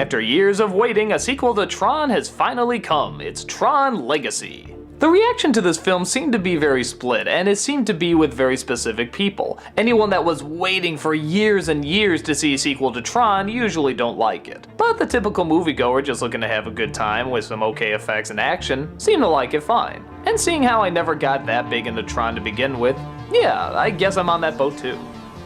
After years of waiting, a sequel to Tron has finally come. It's Tron Legacy. The reaction to this film seemed to be very split, and it seemed to be with very specific people. Anyone that was waiting for years and years to see a sequel to Tron usually don't like it. But the typical moviegoer just looking to have a good time with some okay effects and action seemed to like it fine. And seeing how I never got that big into Tron to begin with, yeah, I guess I'm on that boat too.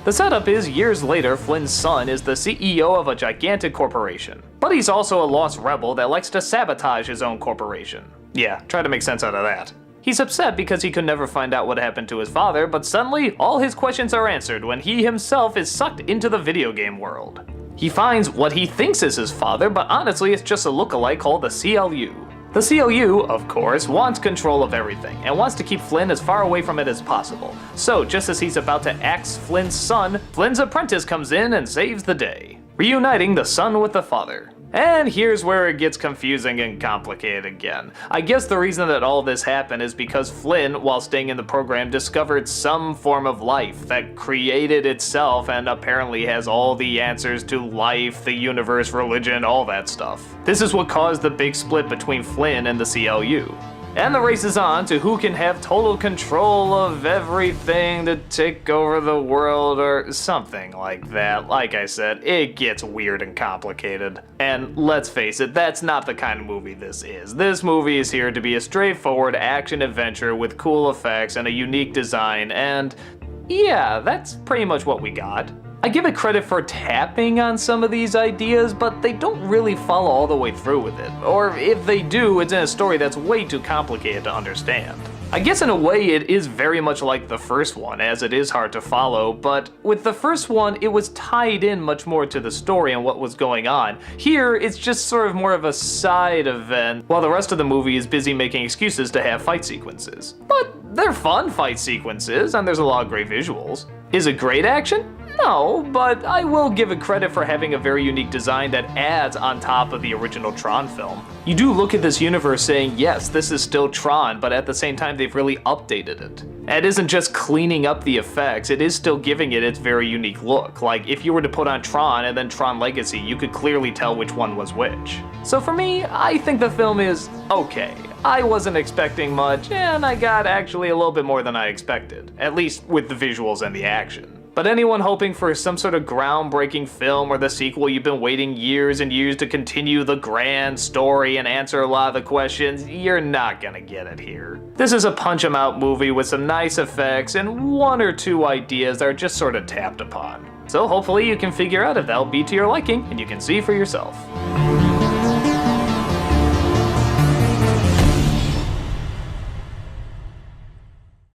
The setup is, years later, Flynn's son is the CEO of a gigantic corporation. But he's also a lost rebel that likes to sabotage his own corporation. Yeah, try to make sense out of that. He's upset because he could never find out what happened to his father, but suddenly, all his questions are answered when he himself is sucked into the video game world. He finds what he thinks is his father, but honestly it's just a lookalike called the CLU. The CLU, of course, wants control of everything, and wants to keep Flynn as far away from it as possible. So, just as he's about to axe Flynn's son, Flynn's apprentice comes in and saves the day, reuniting the son with the father. And here's where it gets confusing and complicated again. I guess the reason that all this happened is because Flynn, while staying in the program, discovered some form of life that created itself and apparently has all the answers to life, the universe, religion, all that stuff. This is what caused the big split between Flynn and the CLU. And the race is on to who can have total control of everything to take over the world or something like that. Like I said, it gets weird and complicated. And let's face it, that's not the kind of movie this is. This movie is here to be a straightforward action adventure with cool effects and a unique design, and yeah, that's pretty much what we got. I give it credit for tapping on some of these ideas, but they don't really follow all the way through with it. Or if they do, it's in a story that's way too complicated to understand. I guess in a way it is very much like the first one, as it is hard to follow, but with the first one it was tied in much more to the story and what was going on. Here it's just sort of more of a side event, while the rest of the movie is busy making excuses to have fight sequences. But they're fun fight sequences, and there's a lot of great visuals. Is it great action? No, but I will give it credit for having a very unique design that adds on top of the original Tron film. You do look at this universe saying, yes, this is still Tron, but at the same time they've really updated it. It isn't just cleaning up the effects, it is still giving it its very unique look. Like, if you were to put on Tron and then Tron Legacy, you could clearly tell which one was which. So for me, I think the film is okay. I wasn't expecting much, and I got actually a little bit more than I expected, at least with the visuals and the action. But anyone hoping for some sort of groundbreaking film or the sequel you've been waiting years and years to continue the grand story and answer a lot of the questions, you're not gonna get it here. This is a punch-em-out movie with some nice effects and one or two ideas that are just sort of tapped upon. So hopefully you can figure out if that'll be to your liking and you can see for yourself.